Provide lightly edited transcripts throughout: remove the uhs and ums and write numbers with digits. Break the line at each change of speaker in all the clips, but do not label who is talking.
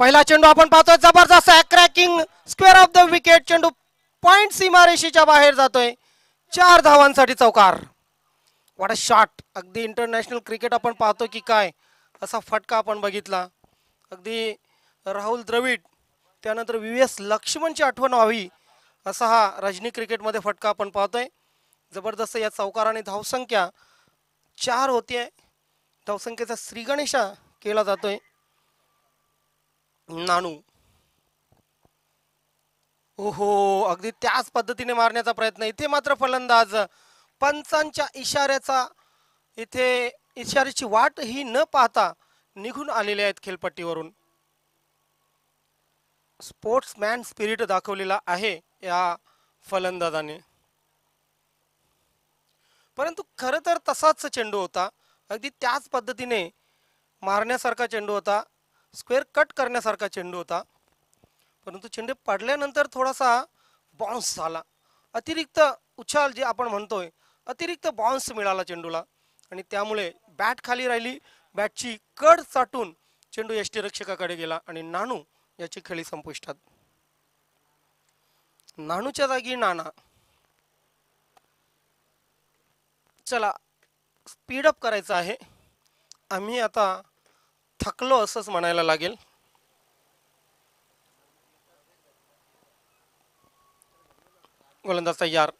पहिला चेंडू आपण पाहतोय जबरदस्त cracking square of the wicket. चेंडू पॉइंट सीमारेषेच्या बाहेर जातोय. 4 धावांसाठी चौकार. What a shot. अगदी इंटरनॅशनल क्रिकेट आपण पाहतो की काय असा फटका आपण बघितला. अगदी राहुल द्रविड त्यानंतर VVS लक्ष्मणची आठवण व्हावी असा हा रजनी क्रिकेटमध्ये फटका आपण पाहतोय. जबरदस्त या चौकाराने धावसंख्या 4 होतीये. धावसंख्येचा श्रीगणेशा केला जातोय. नानू ओहो अगदी त्याच पद्धतीने मारण्याचा प्रयत्न. इथे मात्र फलंदाज पंचांच्या इशाऱ्याचा इथे इशाऱ्याची वाट ही न पाहता निघून आलेले आहेत खेळपट्टीवरून. स्पोर्ट्समॅन स्पिरिट दाखवलेला आहे या फलंदाजाने. परंतु खरं तर तसाच चेंडू होता. अगदी त्याच पद्धतीने मारण्यासारखा चेंडू होता. स्क्वेअर कट करण्यासारखा चेंडू होता. परंतु चेंडू पडल्यानंतर थोडासा बाउन्स झाला. अतिरिक्त उछाल जे आपण म्हणतोय अतिरिक्त बाउन्स मिळाला चेंडूला आणि त्यामुळे बॅट खाली राहिली. बॅटची कड चाटून चेंडू यष्टीरक्षकाकडे गेला आणि नानू याची खेळी संपुष्टात. नानूच्या जागी नाना. चला स्पीडअप करायचं आहे. आम्ही आता थकलो असंच म्हणायला लागेल. गोलंदाज तयार.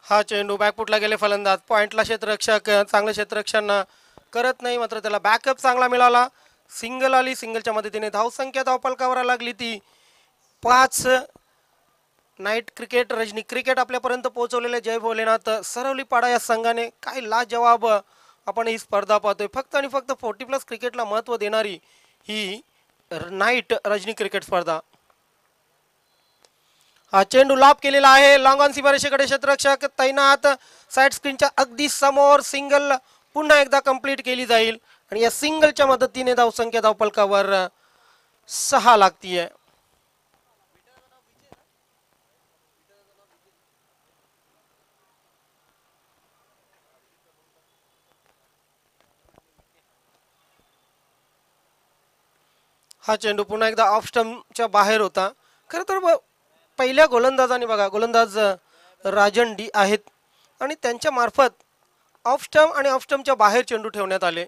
हा चेंडू बॅकफुटला गेले फलंदाज. पॉइंटला क्षेत्ररक्षक चांगलं क्षेत्ररक्षण करत नाही मात्र त्याला बॅकअप चांगला मिळाला. सिंगल आली. सिंगलच्या मदतीने धावसंख्या धावपलकावर लागली ती 5. नाईट क्रिकेट रजनी क्रिकेट आपल्यापर्यंत पोहोचवलेले जय भोलेनाथ सरवलीपाडा या संघाने काय लाजवाब आपण ही स्पर्धा पाहतोय. फक्त आणि फक्त 40+ क्रिकेटला महत्त्व देणारी ही नाईट रजनी क्रिकेट स्पर्धा. हा चेंडू लाभ केलेला आहे. लॉंग ऑन सीमारेषेकडे क्षेत्ररक्षक तैनात. साईड स्क्रीनच्या अगदी समोर. सिंगल पुन्हा एकदा कंप्लीट केली जाईल आणि या सिंगलच्या मदतीने धावसंख्या धावपलकावर 6 लागतीये. हा चेंडू पुन्हा एकदा ऑफ स्टंपच्या बाहेर होता. खरं तर पहिल्या गोलंदाजाने बघा गोलंदाज राजन डी आहेत आणि त्यांच्या मार्फत ऑफ स्टंप आणि ऑफ स्टंपच्या बाहेर चेंडू ठेवण्यात आले.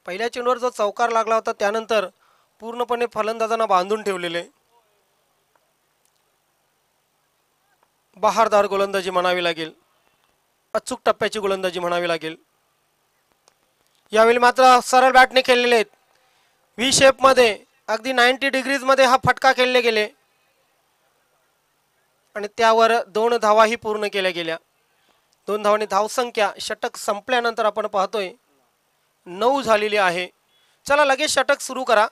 पहिल्या चेंडूवर जो चौकार लागला होता त्यानंतर पूर्णपणे फलंदाजांना बांधून ठेवलेले. बहारदार गोलंदाजी म्हणावी लागेल. अचूक टप्प्याची गोलंदाजी म्हणावी लागेल. यावेळी मात्र सरळ बॅटने खेळलेले आहेत. व्ही शेप मध्ये अगदी 90 डिग्रीज मध्ये हा फटका खेळले गेले आणि त्यावर 2 धावाही पूर्ण केल्या गेल्या. 2 धावांनी धावसंख्या षटक संपल्यानंतर आपण पाहतोय 9 झालेली आहे. चला लगेच षटक सुरू करा.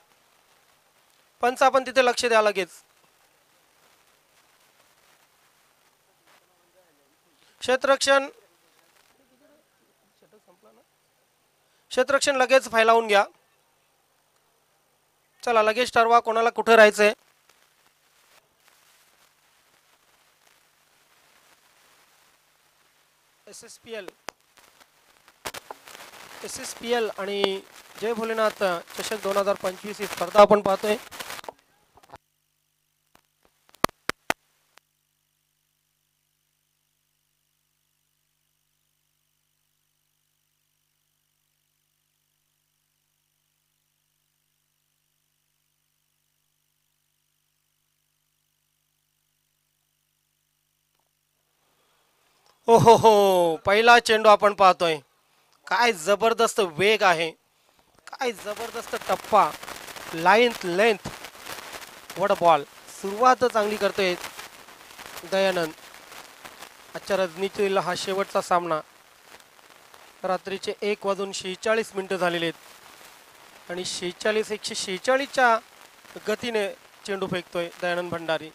पंच आपण तिथे लक्ष द्या लगेच. क्षेत्ररक्षण लगेच फैलावून घ्या. चला लगेच ठरवा कोणाला कुठे राहायचंय. SSPL आणि जय भोलेनाथ चषक 2025 ही स्पर्धा आपण पाहतोय. हो हो हो पहिला चेंडू आपण पाहतोय. काय जबरदस्त वेग आहे. काय जबरदस्त टप्पा. Length what a ball. सुरुवात चांगली करतोय दयानंद. आजच्या रजनीतील हा शेवटचा सामना. रात्रीचे 1:46 झालेले आहेत आणि 146च्या गतीने चेंडू फेकतोय दयानंद भंडारी.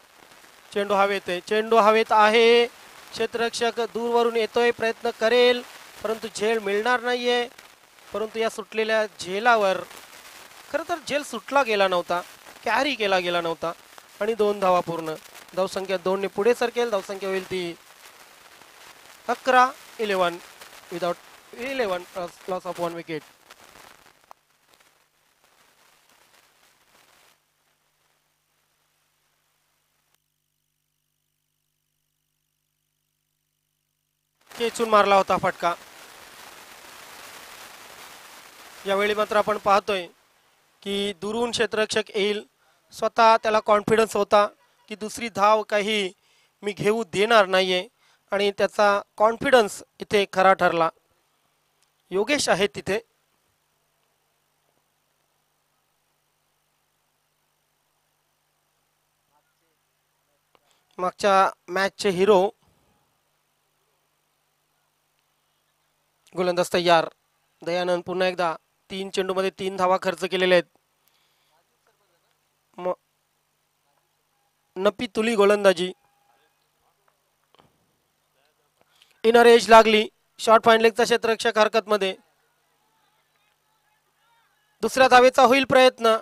चेंडू हवेत आहे. चेंडू हवेत आहे. क्षेत्ररक्षक दूरवरून येतोय. प्रयत्न करेल परंतु झेल मिळणार नाहीये. परंतु या सुटलेल्या झेलावर खरं तर झेल सुटला गेला नव्हता. कॅरी केला गेला नव्हता आणि 2 धावा पूर्ण. धावसंख्या 2 ने पुढे सरकेल. धावसंख्या होईल ती 11 विदाउट 11 लॉस ऑफ 1 विकेट. खेचून मारला होता फटका. यावेळी मात्र आपण पाहतोय की दुरून क्षेत्ररक्षक येईल. स्वतः त्याला कॉन्फिडन्स होता की दुसरी धाव काही मी घेऊ देणार नाहीये आणि त्याचा कॉन्फिडन्स इथे खरा ठरला. योगेश आहे तिथे. मागच्या मॅचचे हिरो. गोलंदाज तयार. दयानंद पुन्हा एकदा 3 चेंडूमध्ये 3 धावा खर्च केलेल्या आहेत. नपी तुली गोलंदाजी. इनर एज लागली. शॉर्ट पॉइंट लेगचा क्षेत्ररक्षक हरकत मध्ये. दुसऱ्या धावेचा होईल प्रयत्न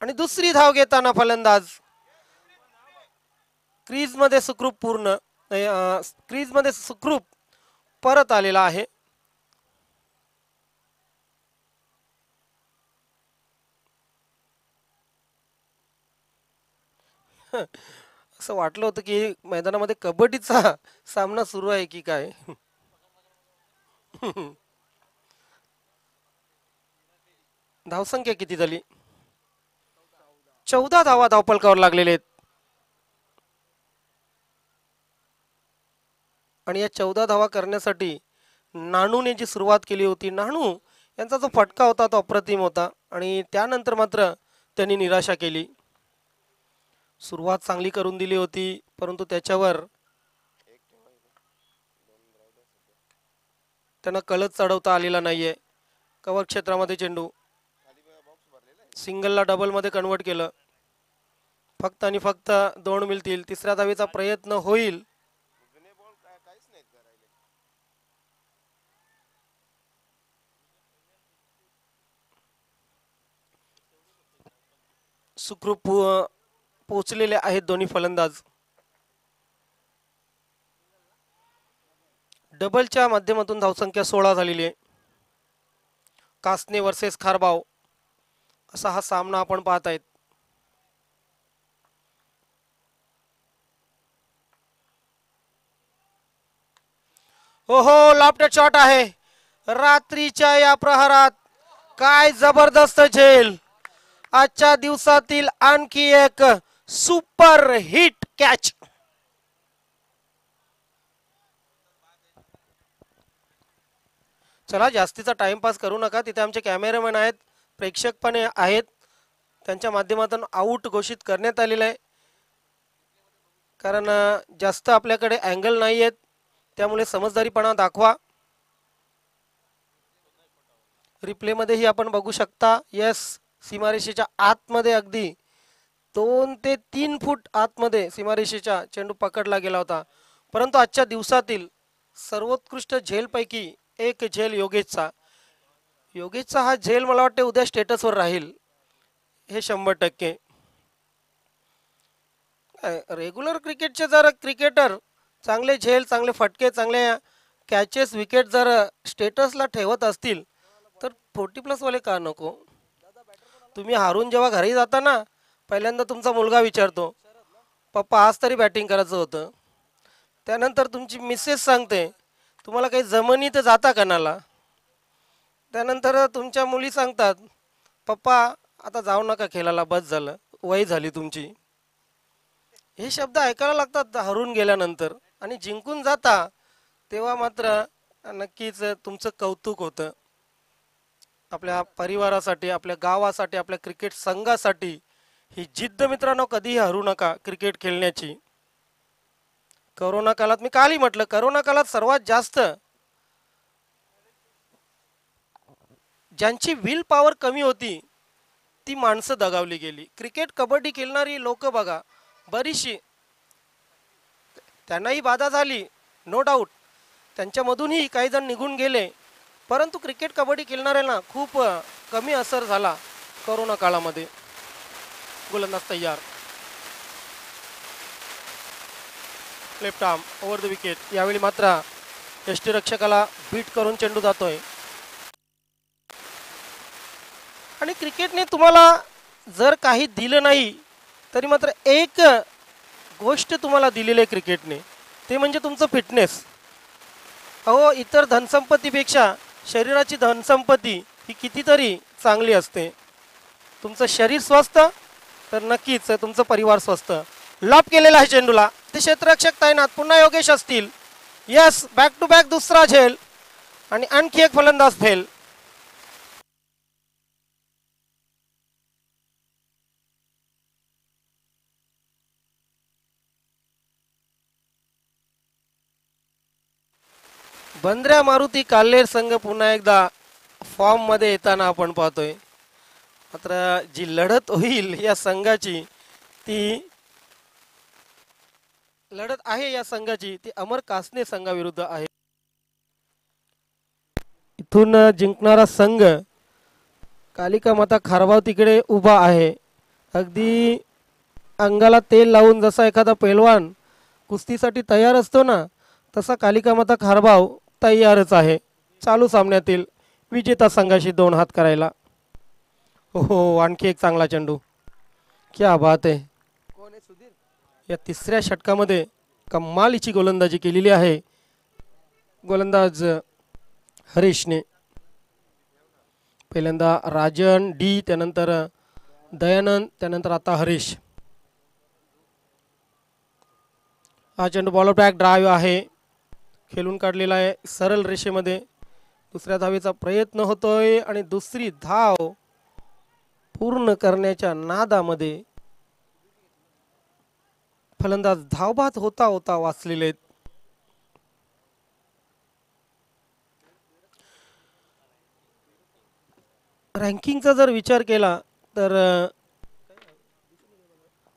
आणि दुसरी धाव घेताना फलंदाज क्रीज मध्ये सुखरूप पूर्ण क्रीज मध्ये सुखरूप परत आलेला आहे. असं वाटलं होतं की मैदानामध्ये कबड्डीचा सामना सुरू आहे की काय. धावसंख्या किती झाली? 14 धावा धावफलकावर लागलेले आहेत आणि या 14 धावा करण्यासाठी नाणूने जी सुरुवात केली होती, नाणू यांचा जो फटका होता तो अप्रतिम होता आणि त्यानंतर मात्र त्यांनी निराशा केली. सुरुवात चांगली करून दिली होती परंतु त्याच्यावर त्यांना कळत चढवता आलेला नाहीये. कव्हर क्षेत्रामध्ये चेंडू सिंगलला डबल मध्ये कन्वर्ट केलं. फक्त आणि फक्त 2 मिळतील. तिसऱ्या धावेचा प्रयत्न होईल. सुखरूप पोहोचलेले आहेत दोन्ही फलंदाज. डबलच्या माध्यमातून धावसंख्या 16 झालेली आहे. कासने वर्सेस खारबाव असा हा सामना आपण पाहत आहेत. हो लॉफ्टेड शॉट आहे. रात्रीच्या या प्रहारात काय जबरदस्त झेल. आजच्या दिवसातील आणखी एक सुपर हिट कॅच. चला जास्तीचा टाइमपास करू नका. तिथे आमचे कॅमेरामॅन आहेत, प्रेक्षक पण आहेत. त्यांच्या माध्यमातून आउट घोषित करण्यात आलेलं आहे कारण जास्त आपल्याकडे अँगल नाही आहेत. त्यामुळे समजदारीपणा दाखवा. रिप्ले मध्येही आपण बघू शकता. यस, सीमारेषेच्या आतमध्ये अगदी 2 ते 3 फूट आतमध्ये सीमारेषेच्या चेंडू पकडला गेला होता. परंतु आजच्या दिवसातील सर्वोत्कृष्ट झेलपैकी एक झेल योगेशचा. योगेशचा हा झेल मला वाटते उद्या स्टेटसवर राहील हे 100%. रेग्युलर क्रिकेटचे जर क्रिकेटर चांगले झेल, चांगले फटके, चांगले कॅचेस, विकेट जर स्टेटसला ठेवत असतील तर 40+ वाले का नको. तुम्ही हारून जेव्हा घरी जाता ना, पहिल्यांदा तुमचा मुलगा विचारतो, पप्पा आज तरी बॅटिंग करायचं होतं. त्यानंतर तुमची मिसेस सांगते, तुम्हाला काही जमनी तर जाता कणाला. त्यानंतर तुमच्या मुली सांगतात, पप्पा आता जाऊ नका खेळायला, बस झालं, वय झाली तुमची. हे शब्द ऐकायला लागतात हरून गेल्यानंतर. आणि जिंकून जाता तेव्हा मात्र नक्कीच तुमचं कौतुक होतं. आपल्या परिवारासाठी, आपल्या गावासाठी, आपल्या क्रिकेट संघासाठी ही जिद्द मित्रांनो कधीही हरू नका क्रिकेट खेळण्याची. कोरोना काळात, मी कालही म्हटलं, कोरोना काळात सर्वात जास्त ज्यांची विल पॉवर कमी होती ती माणसं दगावली गेली. क्रिकेट कबड्डी खेळणारी लोक बघा बरीचशी, त्यांनाही बाधा झाली नो डाऊट. त्यांच्यामधूनही काही जण निघून गेले. परंतु क्रिकेट कबड्डी खेळणाऱ्यांना खूप कमी असर झाला कोरोना काळामध्ये. गोलंदाज तयार. Left arm over the wicket. यावेळी मात्र यष्टीरक्षकाला बीट करून चेंडू जातोय. आणि क्रिकेटने तुम्हाला जर काही दिलं नाही तरी मात्र एक गोष्ट तुम्हाला दिलेली आहे क्रिकेटने, ते म्हणजे तुमचं फिटनेस. अहो, इतर धनसंपत्तीपेक्षा शरीराची धनसंपत्ती ही कितीतरी चांगली असते. तुमचं शरीर स्वस्थ तर नक्कीच तुमचं परिवार स्वस्थ. लॉप केलेला आहे चेंडूला, ते क्षेत्ररक्षक तैनात. पुन्हा योगेश असतील. यस, बॅक टू बॅक दुसरा झेल आणि आणखी एक फलंदाज फेल. बंद्र्या मारुती काल्हेर संघ पुन्हा एकदा फॉर्म मध्ये येताना आपण पाहतोय. मात्र जी लढत होईल या संघाची, ती लढत आहे या संघाची ती अमर कासने संघाविरुद्ध आहे. इथून जिंकणारा संघ कालिका माता खारबाव तिकडे उभा आहे. अगदी अंगाला तेल लावून जसा एखादा पैलवान कुस्तीसाठी तयार असतो ना, तसा कालिका माता खारबाव तयारच आहे चालू सामन्यातील विजेता संघाशी 2 हात करायला. हो, आणखी एक चांगला चेंडू. क्या बात आहे. या तिसऱ्या षटकामध्ये कमालीची गोलंदाजी केलेली आहे गोलंदाज हरीशने. पहिल्यांदा राजन डी, त्यानंतर दयानंद, त्यानंतर आता हरीश. हा चेंडू बॉलर बॅक ड्राईव्ह आहे, खेळून काढलेला आहे सरळ रेषेमध्ये. दुसऱ्या धावेचा प्रयत्न होतोय आणि दुसरी धाव पूर्ण करण्याच्या नादामध्ये फलंदाज धावबाद होता होता वाचलेले आहेत. रँकिंगचा जर विचार केला तर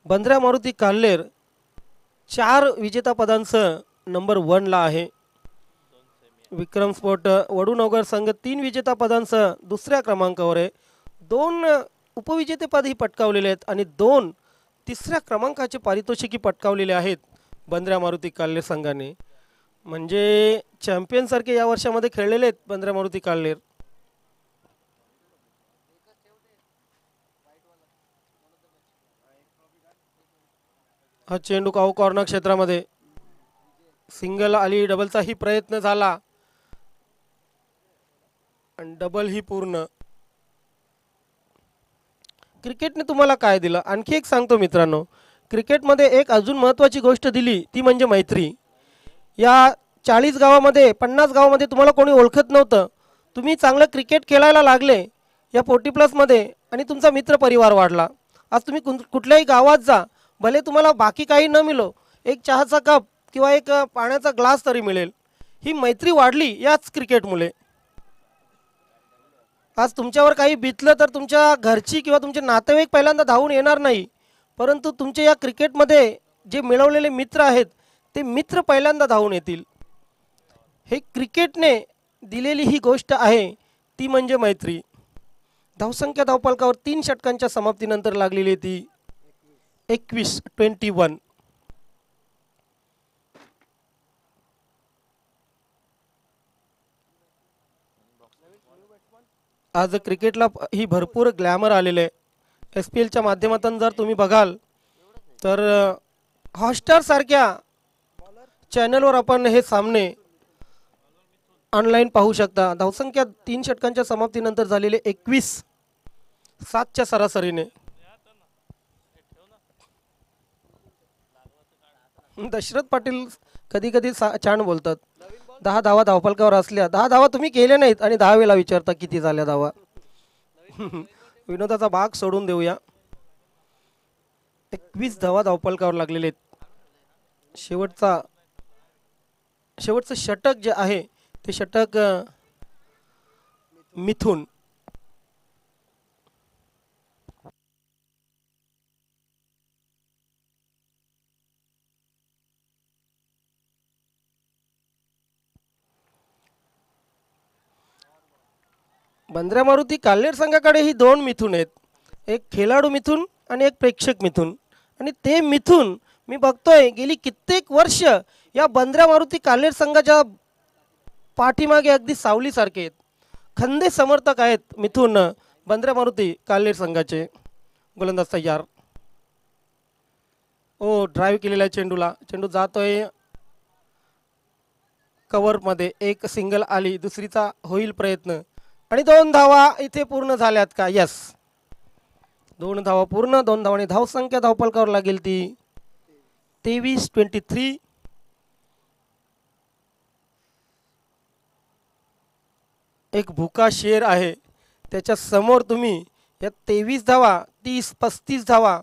बंद्र्या मारुती काल्हेर 4 विजेता पदांसह नंबर 1 ला आहे. विक्रम स्पोर्ट वडूनगर संघ 3 विजेता पदांसह दुसऱ्या क्रमांकावर आहे. 2 उपविजेतेपदही पटकावलेले आहेत आणि 2 तिसऱ्या क्रमांकाचे पारितोषिकी पटकावलेले आहेत बंद्र्या मारुती काल्हेर संघाने. म्हणजे चॅम्पियन सारखे या वर्षामध्ये खेळलेले आहेत बंद्र्या मारुती काल्हेर. हा चेंडू काऊ कॉर्नर क्षेत्रामध्ये सिंगल आली, डबलचाही प्रयत्न झाला आणि डबल ही पूर्ण. क्रिकेटने तुम्हाला काय दिलं आणखी एक सांगतो मित्रांनो. क्रिकेटमध्ये एक अजून महत्त्वाची गोष्ट दिली ती म्हणजे मैत्री. या 40 गावामध्ये 50 गावामध्ये तुम्हाला कोणी ओळखत नव्हतं. तुम्ही चांगलं क्रिकेट खेळायला लागले या 40+ आणि तुमचा मित्र परिवार वाढला. आज तुम्ही कुठल्याही गावात जा, भले तुम्हाला बाकी काही न मिळो, एक चहाचा कप किंवा एक पाण्याचा ग्लास तरी मिळेल. ही मैत्री वाढली याच क्रिकेटमुळे. आज तुमच्यावर काही बितलं तर तुमच्या घरची किंवा तुमचे नातेवाईक पहिल्यांदा धावून येणार नाही, परंतु तुमच्या या क्रिकेटमध्ये जे मिळवलेले मित्र आहेत ते मित्र पहिल्यांदा धावून येतील. हे क्रिकेटने दिलेली ही गोष्ट आहे ती म्हणजे मैत्री. धावसंख्या धावफलकावर 3 षटकांच्या समाप्तीनंतर लागलेली ती 21. आज क्रिकेटला ही भरपूर ग्लॅमर आलेले आहे. SPLच्या माध्यमातून जर तुम्ही बघाल तर हॉटस्टार सारख्या चॅनलवर आपण हे सामने ऑनलाईन पाहू शकता. धावसंख्या 3 षटकांच्या समाप्तीनंतर झालेले 21-7च्या सरासरीने. दशरथ पाटील कधी कधी छान बोलतात. 10 धावा धावफलकावर असल्या, 10 धावा तुम्ही केल्या नाहीत आणि 10 वेळा विचारता किती झाल्या धावा. विनोदाचा भाग सोडून देऊया. 21 धावा धावफलकावर लागलेले आहेत. शेवटचं षटक जे आहे ते षटक मिथून. बंद्र्या मारुती काल्हेर संघाकडे ही 2 मिथून आहेत. एक खेळाडू मिथून आणि एक प्रेक्षक मिथून. आणि ते मिथून मी बघतोय गेली कित्येक वर्ष या बंद्र्या मारुती काल्हेर संघाच्या पाठीमागे अगदी सावलीसारखे आहेत. खंदे समर्थक आहेत मिथून बंद्र्या मारुती काल्हेर संघाचे. गोलंदाज तयार. ड्राईव्ह केलेला आहे चेंडूला. चेंडू जातोय कव्हरमध्ये एक सिंगल आली, दुसरीचा होईल प्रयत्न आणि 2 धावा इथे पूर्ण झाल्यात का? यस, 2 धावा पूर्ण. 2 धावांनी धावसंख्या धावपलकावर लागेल ती 23-23. एक भुका शेर आहे, त्याच्या समोर तुम्ही या 23 धावा 30-35 धावा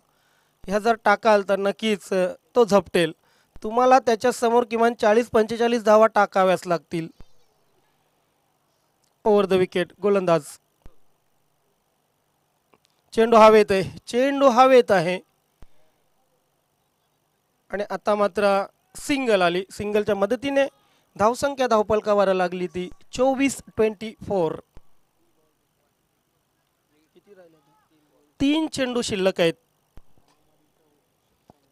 ह्या जर टाकाल तर नक्कीच तो झपटेल. तुम्हाला त्याच्या समोर किमान 40-45 धावा टाकाव्याच लागतील. ओव्हर द विकेट गोलंदाज. चेंडू हवेत आहे, चेंडू हवेत आहे आणि आता मात्र सिंगल आली. सिंगलच्या मदतीने धावसंख्या धावपलकावर लागली ती 24-24. 3 चेंडू शिल्लक आहेत.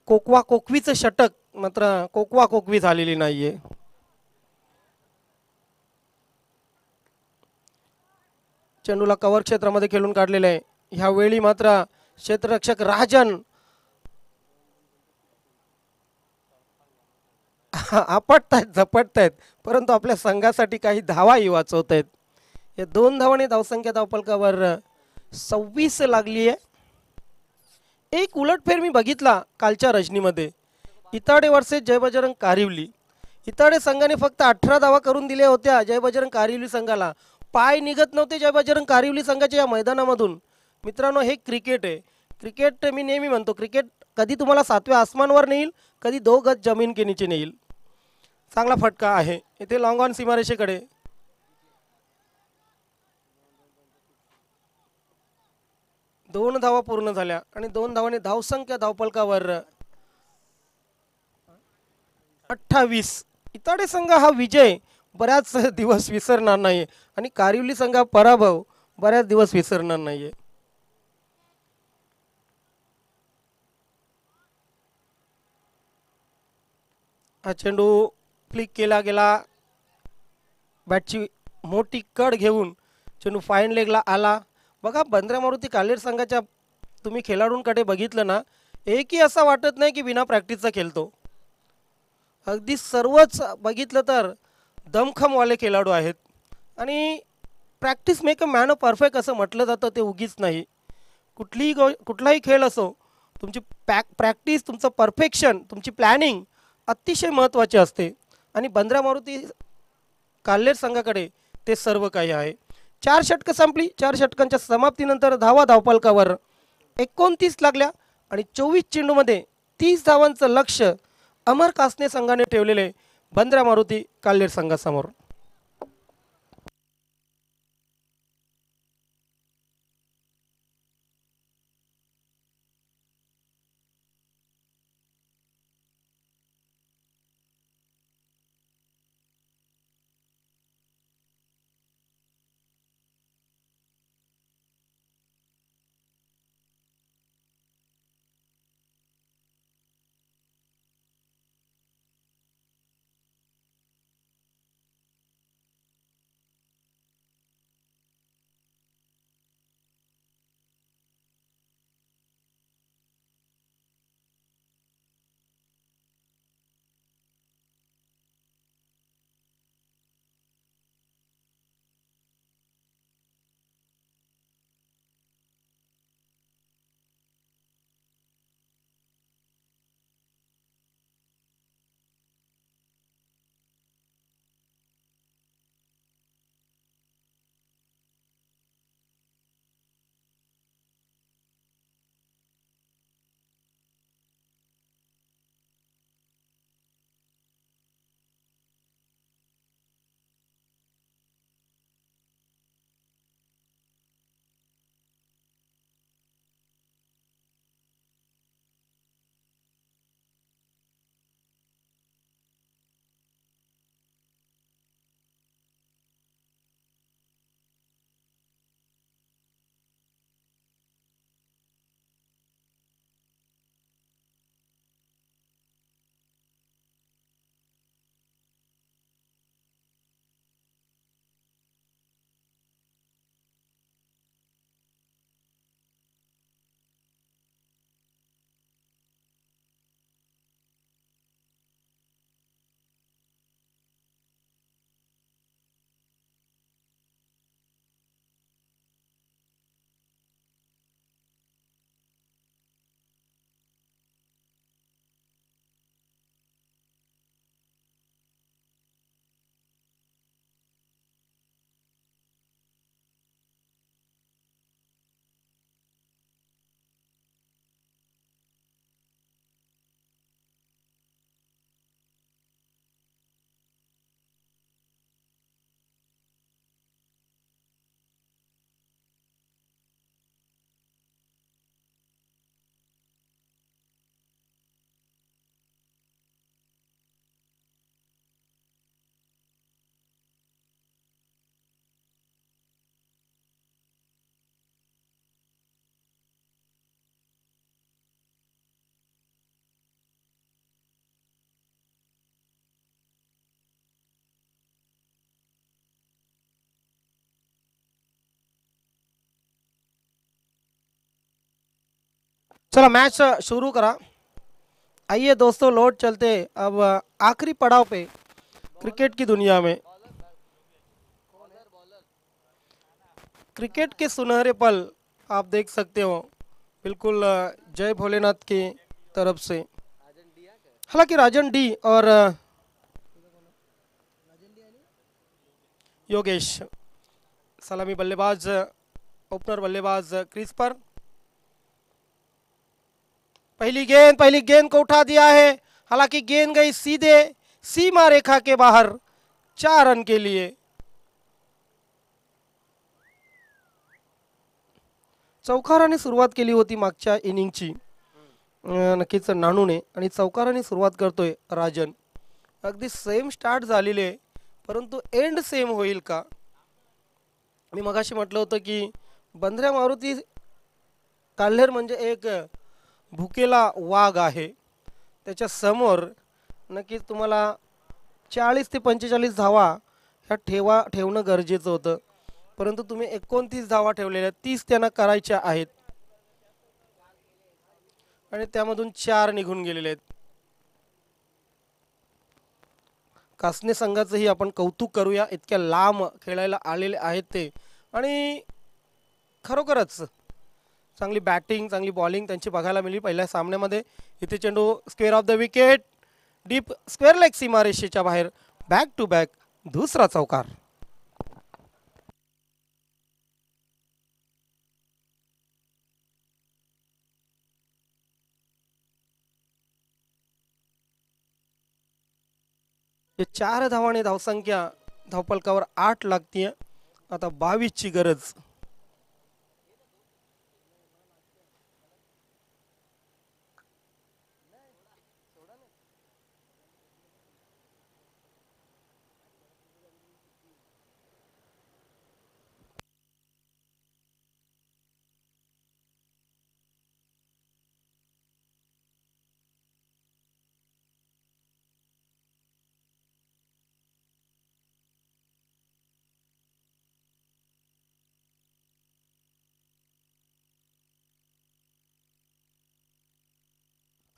कोकवा कोकवीचं षटक मात्र कोकवा कोकवी झालेली नाहीये. चेंडूला कव्हर क्षेत्रामध्ये खेळून काढलेलं आहे. ह्यावेळी मात्र क्षेत्ररक्षक राजन आपटतायत, झपटतायत, परंतु आपल्या संघासाठी काही धावाही वाचवत आहेत. या 2 धावांनी धावसंख्या धावपलकावर 26 लागली आहे. एक उलटफेर मी बघितला कालच्या रजनीमध्ये. इताडे वर्सेस जय बजरंग कारिवली. इताडे संघाने फक्त 18 धावा करून दिल्या होत्या जय बजरंग कारिवली संघाला. पाय निघत नव्हते जय बजरंग कारिवली संघाच्या या मैदानामधून. मित्रांनो, हे क्रिकेट आहे. क्रिकेट मी नेहमी म्हणतो, क्रिकेट कधी तुम्हाला 7व्या आसमानवर नेईल, कधी 2 गज जमीन के नीचे नेईल. चांगला फटका आहे इथे लॉंग ऑन सीमारेषेकडे. दोन धावा पूर्ण झाल्या आणि 2 धावांनी धावसंख्या धावपलकावर 28. इताडे संघ हा विजय बऱ्याच दिवस विसरणार नाही आणि कारिवली संघ पराभव बऱ्याच दिवस विसरणार नाहीये. हा चेंडू फ्लिक केला गेला. बॅटची मोठी कड घेऊन चेंडू फाईन लेगला आला. बघा, बंद्रा मारुती कालेर संघाच्या तुम्ही खेळाडूंकडे बघितलं ना, एकही असा वाटत नाही की बिना प्रॅक्टिसचा खेळतो. अगदी सर्वच बघितलं तर दमखमवाले खेळाडू आहेत आणि practice make a man a perfect असं म्हटलं जातं, ते उगीच नाही. कुठलाही खेळ असो, तुमची प्रॅक्टिस, तुमचं परफेक्शन, तुमची प्लॅनिंग अतिशय महत्त्वाची असते आणि बंद्रा मारुती काल्हेर संघाकडे ते सर्व काही आहे. 4 षटकं संपली. 4 षटकांच्या समाप्तीनंतर धावा धावपलकावर 29 लागल्या आणि 24 चेंडूमध्ये 30 धावांचं लक्ष अमर कासने संघाने ठेवलेले बंद्रा मारुती काल्हेर संघासमोर. चला मैच शुरू करा। आइए दोस्तों लौट चलते अब आखिरी पड़ाव पे क्रिकेट की दुनिया में। क्रिकेट के सुनहरे पल आप देख सकते हो, बिल्कुल जय भोलेनाथ की तरफ से। हालांकि राजन डी और योगेश सलामी बल्लेबाज, ओपनर बल्लेबाज क्रीज पर। पहली गेंद को उठा दिया है, हालांकि गेंद गई सीधे सीमा रेखा के बाहर 4 रन के लिए। चौकाराने सुरुवात केली होती मागच्या इनिंगची नक्कीच नानूने, आणि चौकाराने सुरुवात करतोय राजन। अगदी सेम स्टार्ट झालेले आहे, परंतु एंड सेम होईल का? मी मगाशी म्हटलं होतं की बंद्र्या मारुती काल्हेर म्हणजे एक भुकेला वाघ आहे, त्याच्या समोर नक्कीच तुम्हाला 40 ते 45 धावा ह्या ठेवणं गरजेचं होतं, परंतु तुम्ही 29 धावा ठेवलेल्या, 30 त्यांना करायच्या आहेत आणि त्यामधून 4 निघून गेलेले आहेत। कासने संघाचंही आपण कौतुक करूया, इतक्या लांब खेळायला आलेले आहेत ते, आणि खरोखरच चांगली बॅटिंग चांगली बॉलिंग त्यांची बघायला मिळाली पहिल्या सामन्यामध्ये। इथे चेंडू square of the wicket, deep square leg सीमारेषेच्या बाहेर, बॅक टू बॅक दुसरा चौकार। ये 4 धावाने धावसंख्या धावपलकावर 8 लागतीये, आता 22 ची गरज।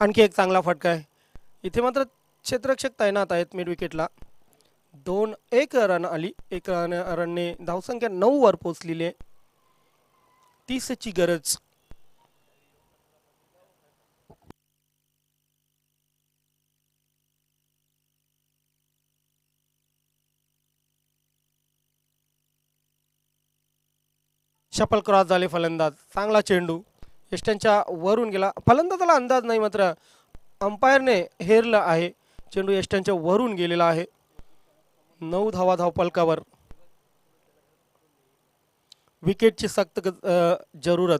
आणखी एक चांगला फटका आहे, इथे मात्र क्षेत्ररक्षक तैनात आहेत मिड विकेटला। 2-1 रन आली, 1 रनने धावसंख्या 9 वर पोहोचलेली आहे, 30 ची गरज। शपल क्रॉस झाले फलंदाज, चांगला चेंडू यष्ट्यांच्या वरून गेला, फलंदाजाला अंदाज नाही, मात्र अंपायरने हेरला आहे, चेंडू यष्ट्यांच्या वरून गेलेला आहे। 9 धावा धावपलकावर, विकेटची सक्त जरूरत।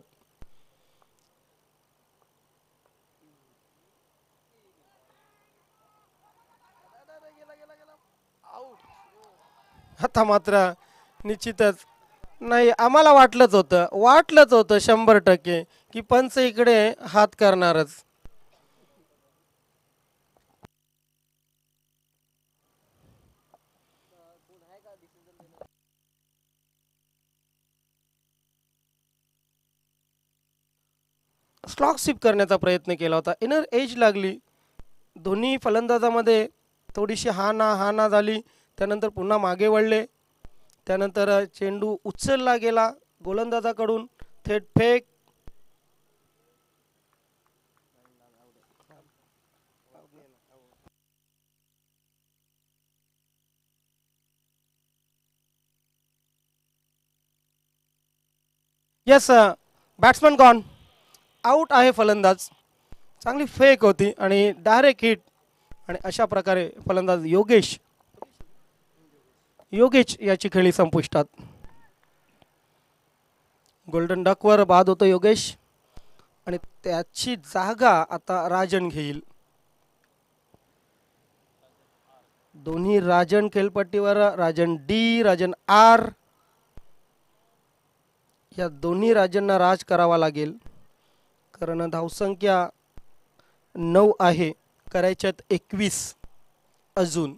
आता मात्र निश्चितच नाही, आम्हाला वाटलंच होतं 100% की पंच इकडे हात करणारच। स्लॉक स्वीप करण्याचा प्रयत्न केला होता, इनर एज लागली दोन्ही फलंदाजामध्ये, थोडीशी हा ना झाली, त्यानंतर पुन्हा मागे वळले, त्यानंतर चेंडू उचलला गेला गोलंदाजाकडून, थेट fake. Yes, batsman gone, out आहे फलंदाज। चांगली फेक होती आणि डायरेक्ट हिट, आणि अशा प्रकारे फलंदाज योगेश याची खेळी संपुष्टात। गोल्डन डकवर बाद होतो योगेश, आणि त्याची जागा आता राजन घेईल। दोन्ही राजन खेळपट्टीवर, राजन डी, राजन आर, या दोन्ही राजांना राज करावा लागेल, कारण धावसंख्या 9 आहे, करायच्यात 21 अजून।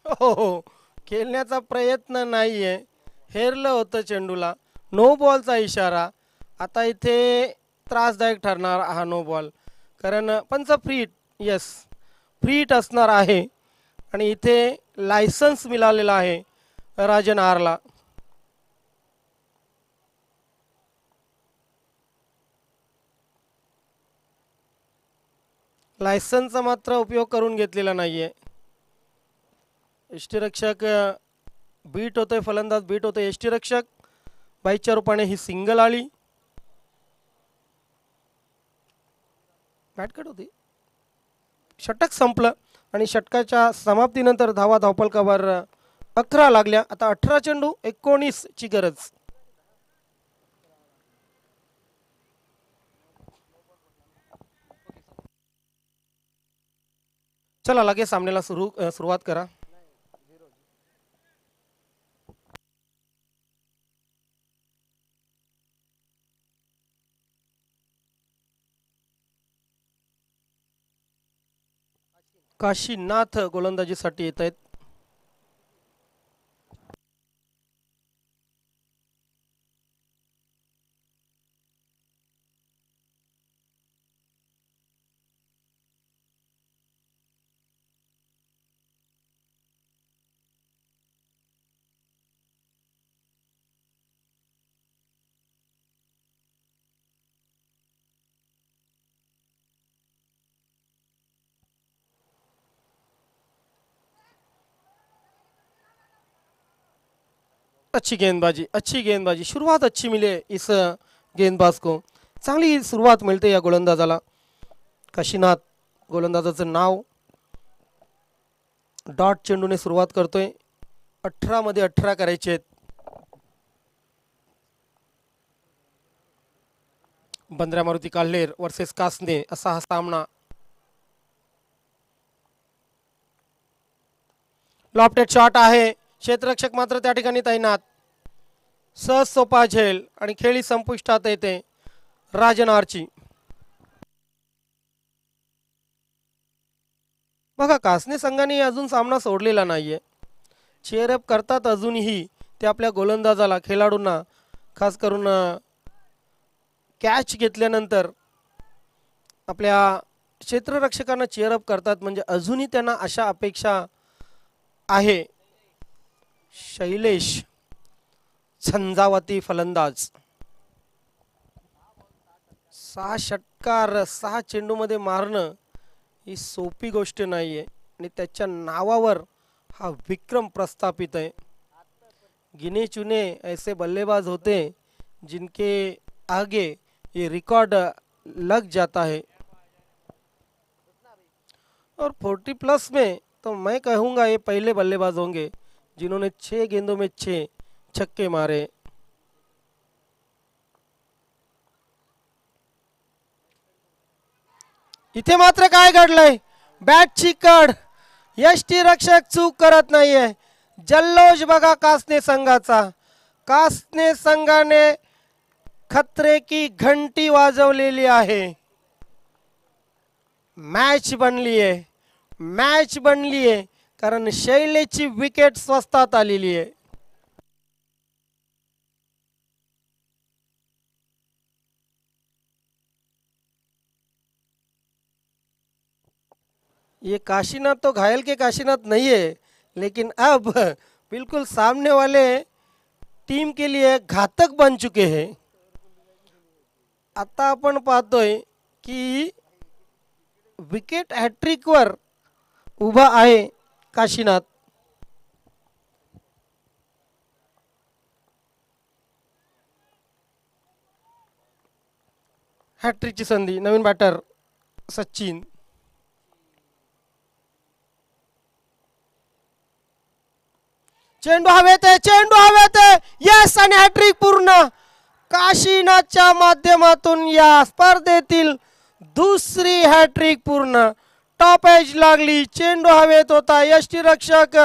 हो हो, खेळण्याचा प्रयत्न नाहीये, हेरलं होतं चेंडूला. नो बॉलचा इशारा. आता इथे त्रासदायक ठरणार हा नो बॉल, कारण पंच फ्रीट, येस, फ्रीट असणार आहे. आणि इथे लायसन्स मिळालेला आहे राजन आरला. लायसन्सचा मात्र उपयोग करून घेतलेला नाहीये. यष्टीरक्षक बीट होतोय, फलंदाज बीट होतोय. यष्टीरक्षक बाईच्या रूपाने ही सिंगल आली. बॅटकट होती. षटक संपलं आणि षटकाच्या समाप्तीनंतर धावा धावपलकावर 11 लागल्या. आता 18 चेंडू 19 ची गरज. चला लगेच सामन्याला सुरुवात करा. काशीनाथ गोलंदाजीसाठी येत आहेत. अच्छी गेंदबाजी, शुरुआत अच्छी मिले इस गेंदबाज को. चांगली सुरुवात मिळते या गोलंदाजाला. काशीनाथ गोलंदाजाचं नाव. डॉट चेंडूने सुरुवात करतोय. 18 मध्ये 18 करायचे आहेत. बंद्र्या मारुती काल्हेर वर्सेस कासने असा हा सामना. लॉफ्टेड शॉट आहे. क्षेत्ररक्षक मात्र त्या ठिकाणी तैनात. सहज सोपा झेल आणि खेळी संपुष्टात येते राजन आरची. बघा, कासने संघाने अजून सामना सोडलेला नाहीये. चेअरअप करतात अजूनही ते आपल्या गोलंदाजाला, खेळाडूंना, खास करून कॅच घेतल्यानंतर आपल्या क्षेत्ररक्षकांना चेअरअप करतात. म्हणजे अजूनही त्यांना अशा अपेक्षा आहे. शैलेश झंझावाती फलंदाज. 6 षटकार 6 चेंडूमध्ये मारणं ही सोपी गोष्ट नाहीये आणि त्याच्या नावावर हा विक्रम प्रस्थापित आहे. गिने चुने ऐसे बल्लेबाज होते जिनके आगे ये रिकॉर्ड लग जाता है. और 40+ में तो मैं कहूँगा ये पहले बल्लेबाज होंगे जिन्होंने 6 गेंदों में 6 छक्के मारे. इथे मात्र काय घडलंय? बॅटची कड. यष्टीरक्षक चूक करत नाहीये. जल्लोष बघा कासने संघाचा. कासने संघाने खतरे की घंटी वाजवलेली आहे. मॅच बनलीये कारण शैलेची विकेट स्वस्तात आलेली आहे. ये काशीनाथ तो घायल के काशीनाथ नहीं है, लेकिन अब बिल्कुल सामने वाले टीम के लिए घातक बन चुके हैं. आता आपण पाहतोय की विकेट हॅट्रिकवर उभा आहे काशीनाथ. हॅट्रिकची संधी. नवीन बॅटर सचिन. चेंडू हवेत आहे. यस, आणि हॅट्रिक पूर्ण. काशीनाथच्या माध्यमातून या स्पर्धेतील दुसरी हॅट्रिक पूर्ण. टॉप एज लागली. चेंडू हवेत होता. यष्टीरक्षक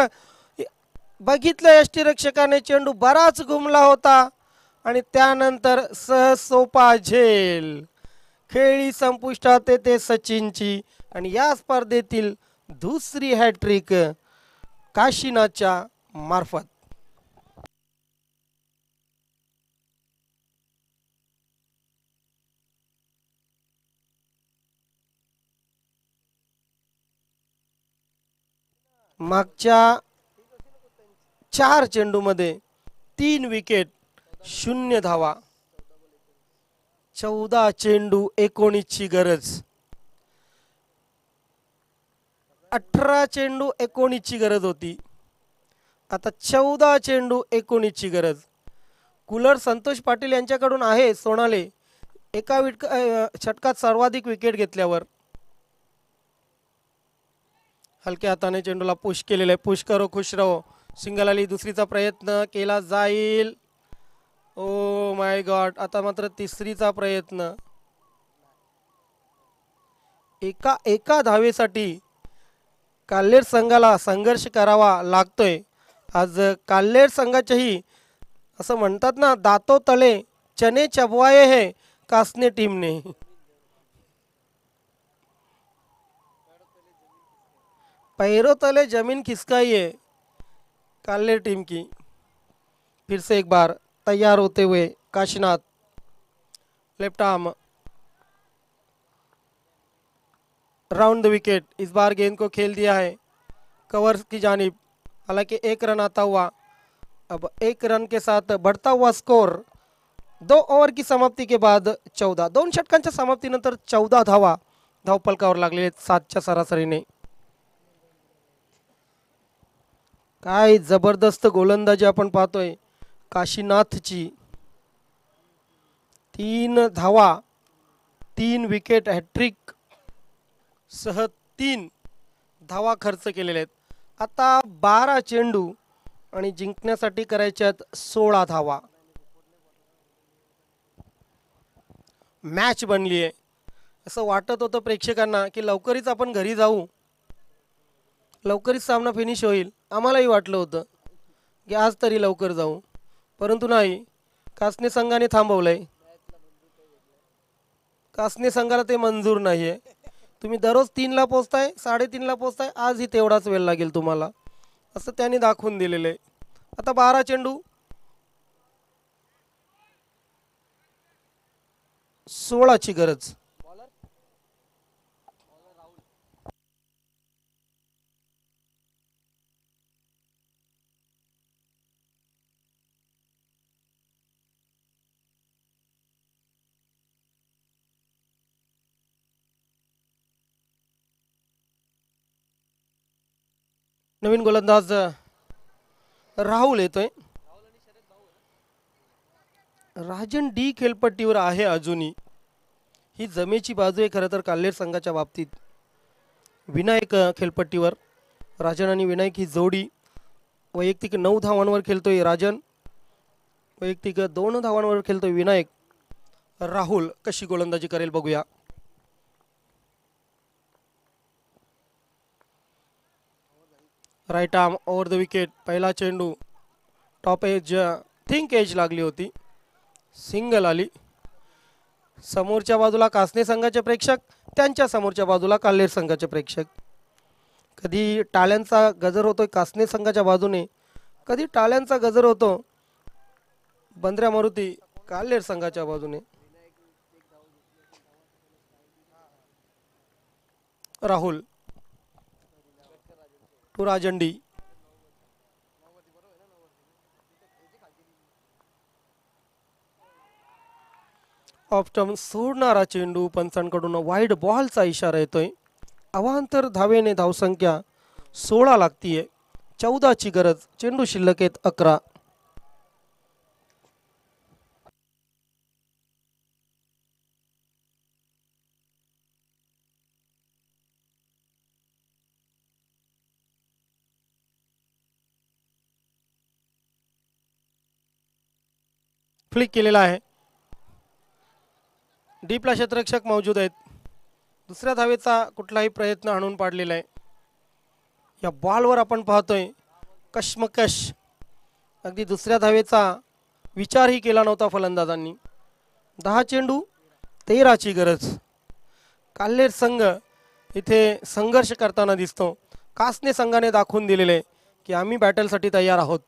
बघितलं, यष्टीरक्षकाने चेंडू बराच घुमला होता आणि त्यानंतर सहज सोपा झेल. खेळी संपुष्टात येते सचिनची आणि या स्पर्धेतील दुसरी हॅट्रिक काशीनाथच्या मार्फत. मागच्या 4 चेंडूमध्ये 3 विकेट, 0 धावा. 14 चेंडू 19 ची गरज. 18 चेंडू 19 ची गरज होती. आता 14 चेंडू 19 ची गरज. कुलर संतोष पाटील यांच्याकडून आहे सोनाले एका षटकात सर्वाधिक विकेट घेतल्यावर. हलक्या हाताने चेंडूला पुश केलेला आहे. पुश करो खुश रहो. सिंगल आली. दुसरीचा प्रयत्न केला जाईल. Oh my God. आता मात्र तिसरीचा प्रयत्न. एका धावेसाठी काल्हेर संघाला संघर्ष करावा लागतोय. आज काल्हेर संघाच्याही असं म्हणतात ना, दातो तले चने चबवाये है कासने टीम ने. पैरों तले जमीन खिसकाई है काल्हेर टीम की. फिर से एक बार तैयार होते हुए Kashinath. Left arm round the wicket. इस बार गेंद को खेल दिया है कवर की जानिब. हालांकि 1 रन आता हुआ. अब 1 रन के साथ बढ़ता हुआ स्कोर. 2 ओव्हर की समाप्ती के बाद 14. 2 षटकांच्या समाप्तीनंतर 14 धावा धावपलकावर लागलेले आहेत 7च्या सरासरीने. काय जबरदस्त गोलंदाजी आपण पाहतोय काशीनाथची. 3 धावा, 3 विकेट, हॅट्रिक सह 3 धावा खर्च केलेले आहेत. आता 12 चेंडू आणि जिंकण्यासाठी करायच्यात 16 धावा. मॅच बनली आहे. असं वाटत होतं प्रेक्षकांना की लवकरच आपण घरी जाऊ, लवकरच सामना फिनिश होईल. आम्हालाही वाटलं होतं की आज तरी लवकर जाऊ, परंतु नाही. कासने संघाने थांबवलंय. कासने संघाला ते मंजूर नाही आहे. तुम्ही दररोज 3ला पोहोचताय, 3:30ला पोहोचताय, आजही तेवढाच वेळ लागेल तुम्हाला, असं त्यांनी दाखवून दिलेलं आहे. आता 12 चेंडू 16 ची गरज. नवीन गोलंदाज राहुल येतोय. राजन डी खेळपट्टीवर आहे अजूनही. ही जमेची बाजू आहे खरं तर काल्हेर संघाच्या बाबतीत. विनायक खेळपट्टीवर. राजन आणि विनायक ही जोडी वैयक्तिक 9 धावांवर खेळतोय राजन, वैयक्तिक 2 धावांवर खेळतोय विनायक. राहुल कशी गोलंदाजी करेल बघूया. Right arm over the wicket. पहिला चेंडू टॉप एज, थिंक एज लागली होती. सिंगल आली. समोरच्या बाजूला कासने संघाचे प्रेक्षक, त्यांच्या समोरच्या बाजूला काल्हेर संघाचे प्रेक्षक. कधी टाळ्यांचा गजर होतोय कासने संघाच्या बाजूने, कधी टाळ्यांचा गजर होतो बंद्र्या मारुती काल्हेर संघाच्या बाजूने. Rahul to Rajan D. Off stump सोडणारा चेंडू. पंचांकडून वाईड बॉलचा इशारा येतोय. अवांतर धावेने धावसंख्या 16 लागतीये. 14 ची गरज. चेंडू शिल्लक आहेत 11. फ्लिक केलेला आहे. डीपला क्षेत्ररक्षक मौजूद आहेत. दुसऱ्या धावेचा कुठलाही प्रयत्न आणून पाडलेला आहे. या बॉलवर आपण पाहतोय कश्मकश. अगदी दुसऱ्या धावेचा विचारही केला नव्हता फलंदाजांनी. 10 चेंडू 13 ची गरज. काल्हेर संघ इथे संघर्ष करताना दिसतो. कासने संघाने दाखवून दिलेले की आम्ही बॅटलसाठी तयार आहोत.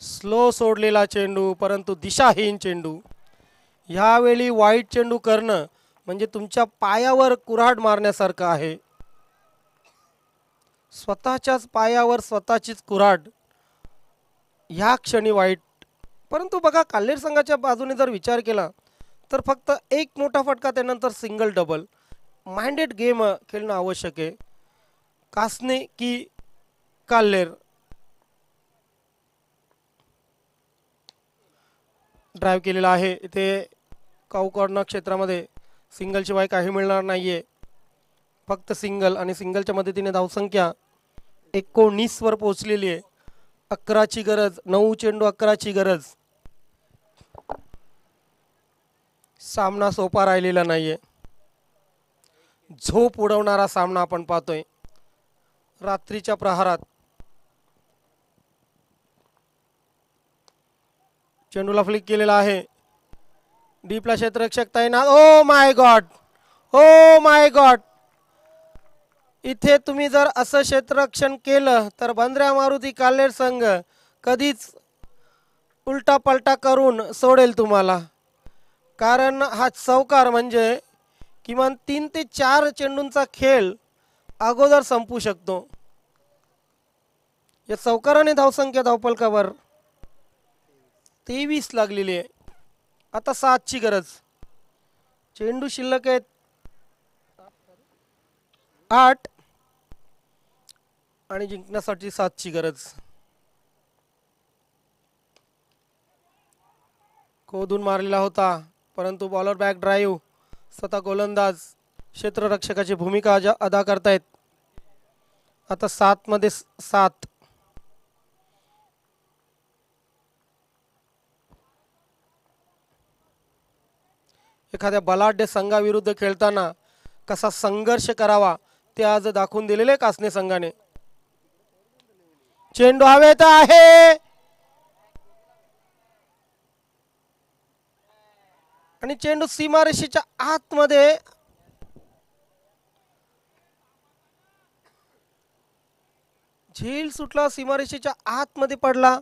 स्लो सोडलेला चेंडू, परंतु दिशाहीन चेंडू. ह्यावेळी वाईट चेंडू करणं म्हणजे तुमच्या पायावर कुऱ्हाड मारण्यासारखं आहे. स्वतःच्याच पायावर स्वतःचीच कुऱ्हाड ह्या क्षणी वाईट. परंतु बघा, काल्हेर संघाच्या बाजूने जर विचार केला तर फक्त एक मोठा फटका, त्यानंतर सिंगल डबल. माइंडेड गेम खेळणं आवश्यक आहे. कासने की काल्हेर. ड्राईव्ह केलेला आहे इथे काऊ कॉर्नर क्षेत्रामध्ये. सिंगल शिवाय काही मिळणार नाहीये, फक्त सिंगल. आणि सिंगलच्या मदतीने धावसंख्या 19 वर पोहोचलेली आहे. 11ची गरज. 9 चेंडू 11ची गरज. सामना सोपा राहिलेला नाहीये. झोप उडवणारा सामना आपण पाहतोय रात्रीच्या प्रहारात. चेंडूला फ्लिक केलेला आहे. डीपला क्षेत्ररक्षक तैनात. Oh my God, oh my God. इथे तुम्ही जर असं क्षेत्ररक्षण केलं तर बंद्र्या मारुती काल्हेर संघ कधीच उलटा पलटा करून सोडेल तुम्हाला. कारण हा चौकार म्हणजे किमान 3 ते 4 चेंडूंचा खेळ अगोदर संपू शकतो. या चौकाराने धावसंख्या धावफलकावर 23 लागलेली आहे. आता 7ची गरज. चेंडू शिल्लक आहेत 8 आणि जिंकण्यासाठी 7ची गरज. खोदून मारलेला होता, परंतु बॉलर बॅक ड्राईव्ह. स्वतः गोलंदाज क्षेत्ररक्षकाची भूमिका अदा करतायत. आता 7 मध्ये 7. एखाद्या बलाढ्य संघाविरुद्ध खेळताना कसा संघर्ष करावा ते आज दाखवून दिलेले कासने संघाने. चेंडू हवेत आहे आणि चेंडू सीमारेषेच्या आतमध्ये. झेल सुटला, सीमारेषेच्या आतमध्ये पडला,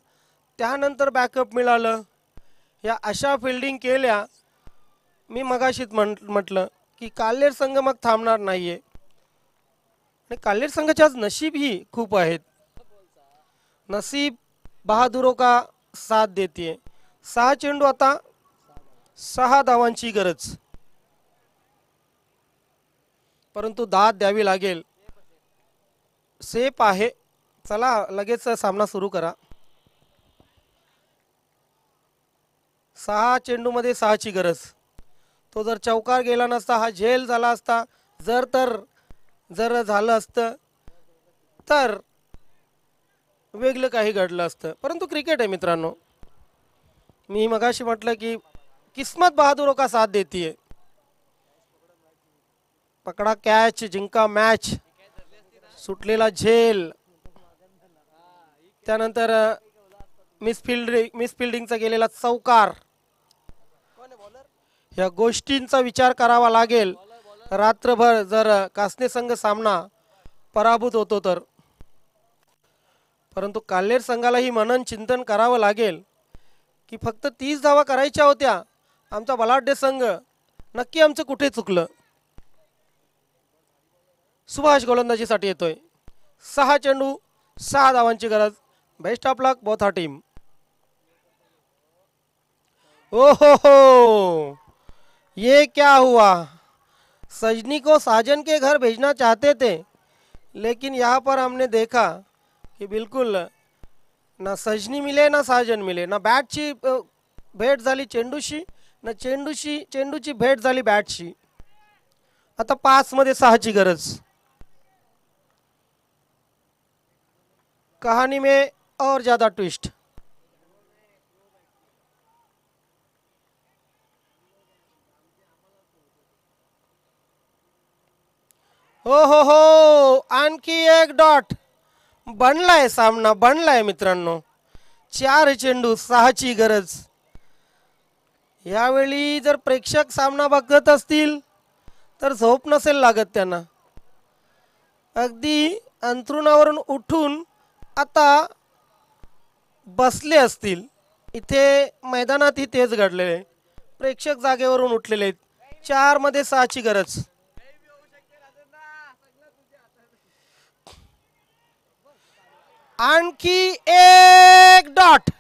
त्यानंतर बॅकअप मिळालं. या अशा फिल्डिंग केल्या. मी मगाशीच म्हटलं की काल्हेर संघ मग थांबणार नाहीये. आणि काल्हेर संघाचे आज नशीब ही खूप आहेत. नसीब बहादुरो का साथ देते. 6 चेंडू, आता 6 धावांची गरज. परंतु दाद द्यावी लागेल. सेफ आहे. चला लगेच सामना सुरू करा. 6 चेंडूमध्ये 6ची गरज. तो जर चौकार गेला नसता, हा झेल झाला असता. जर झालं असतं तर वेगळं काही घडलं असतं. परंतु क्रिकेट आहे मित्रांनो. मी मगाशी म्हटलं की किस्मत बहादुरों का साथ देती है. पकडा कॅच, जिंका मॅच. सुटलेला झेल, त्यानंतर मिसफिल्डिंगचा गेलेला चौकार. या गोष्टींचा विचार करावा लागेल रात्रभर जर कासने संघ सामना पराभूत होतो तर. परंतु काल्हेर संघालाही मनन चिंतन करावं लागेल की फक्त 30 धावा करायच्या होत्या. आमचा बलाढ्य संघ नक्की आमचं कुठे चुकलं. सुभाष गोलंदाजीसाठी येतोय. 6 चेंडू 6 धावांची गरज. Best of luck both team. ओ हो, ये क्या हुआ. सजनी को साजन के घर भेजना चाहते थे, लेकिन यहाँ पर हमने देखा कि बिल्कुल ना सजनी मिले ना साजन मिले. ना बॅटची भेट झाली चेंडूशी, ना चेंडूची भेट झाली बॅटशी. आता 5 मध्ये 6ची गरज. कहानी में और ज्यादा ट्विस्ट. हो, आणखी एक डॉट. बनलाय सामना, बनलाय मित्रांनो. 4 चेंडू 6ची गरज. यावेळी जर प्रेक्षक सामना बघत असतील तर झोप नसेल लागत त्यांना. अगदी अंथरुणावरून उठून आता बसले असतील. इथे मैदानातही तेच घडलेले. प्रेक्षक जागेवरून उठलेले आहेत. 4 मध्ये 6ची गरज. आणखी एक डॉट.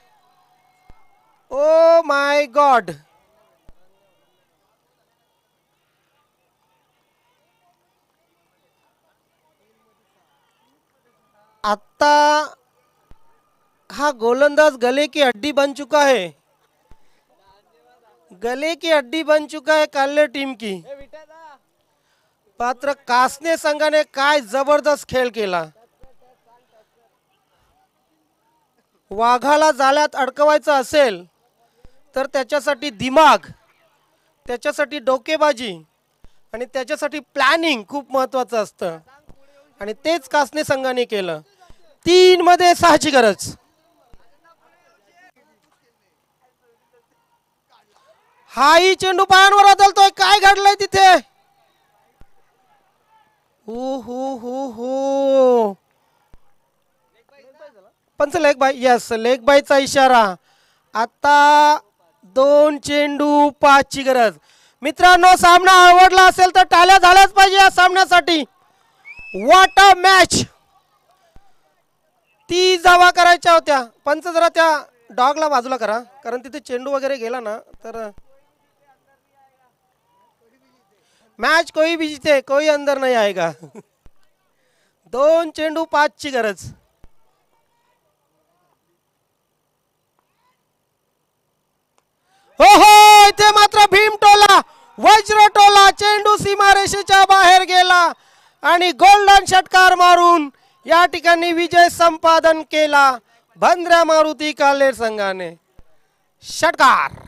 Oh my God. आता हा गोलंदाज गले की हड्डी बन चुका है. गले की हड्डी बन चुका है काल्ले टीम की. मात्र कासने संघाने काय जबरदस्त खेळ केला. वाघाला जाळ्यात अडकवायचं असेल तर त्याच्यासाठी दिमाग, त्याच्यासाठी डोकेबाजी आणि त्याच्यासाठी प्लॅनिंग खूप महत्वाचं असतं आणि तेच कासने संघाने केलं. 3 मध्ये 6ची गरज. हाही चेंडू पायांवर आदळतोय. काय घडलंय तिथे. हो हो हो हो. पंच लेग बाय. यस, लेग बायचा इशारा. आता 2 चेंडू 5ची गरज. मित्रांनो, सामना आवडला असेल तर टाळ्या झाल्याच पाहिजे या सामन्यासाठी. What a match. 30 धावा करायच्या होत्या. पंच जरा त्या डॉगला बाजूला करा, कारण तिथे चेंडू वगैरे गेला ना तर मैच कोई भी जीते कोई अंदर नहीं आएगा. 2 चेंडू 5ची गरज. हो हो, इथे मात्र भीम टोला, वज्र टोला. चेंडू सीमारेषेच्या बाहेर गेला आणि गोल्डन षटकार मारून या ठिकाणी विजय संपादन केला भंद्र्या मारुती काल्हेर संघाने. षटकार.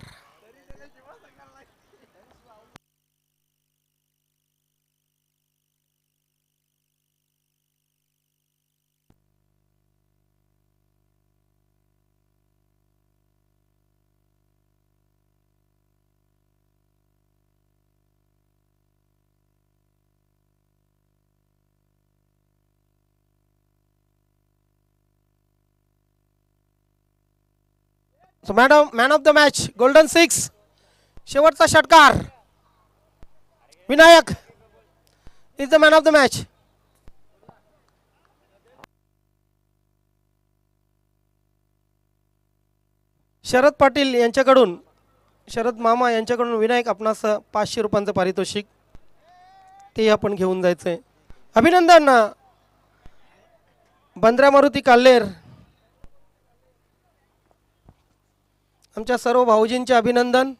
So man of the match, golden 6. शेवटचा षटकार. Vinayak is the man of the match. Sharad Patil यांच्याकडून, शरद मामा यांच्याकडून विनायक आपणास 500 रुपयांचं पारितोषिक ते आपण घेऊन जायचंय. अभिनंदन भंद्र्या मारुती काल्हेर. आमच्या सर्व भाऊजींचे अभिनंदन.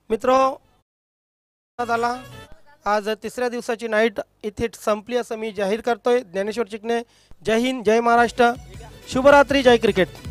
मित्रो, झाला आज 3ऱ्या दिवसाची नाईट इथे संपली असं मी जाहीर करतोय. ज्ञानेश्वर चिकणे. जय हिंद, जय महाराष्ट्र, शुभरात्री, जय क्रिकेट.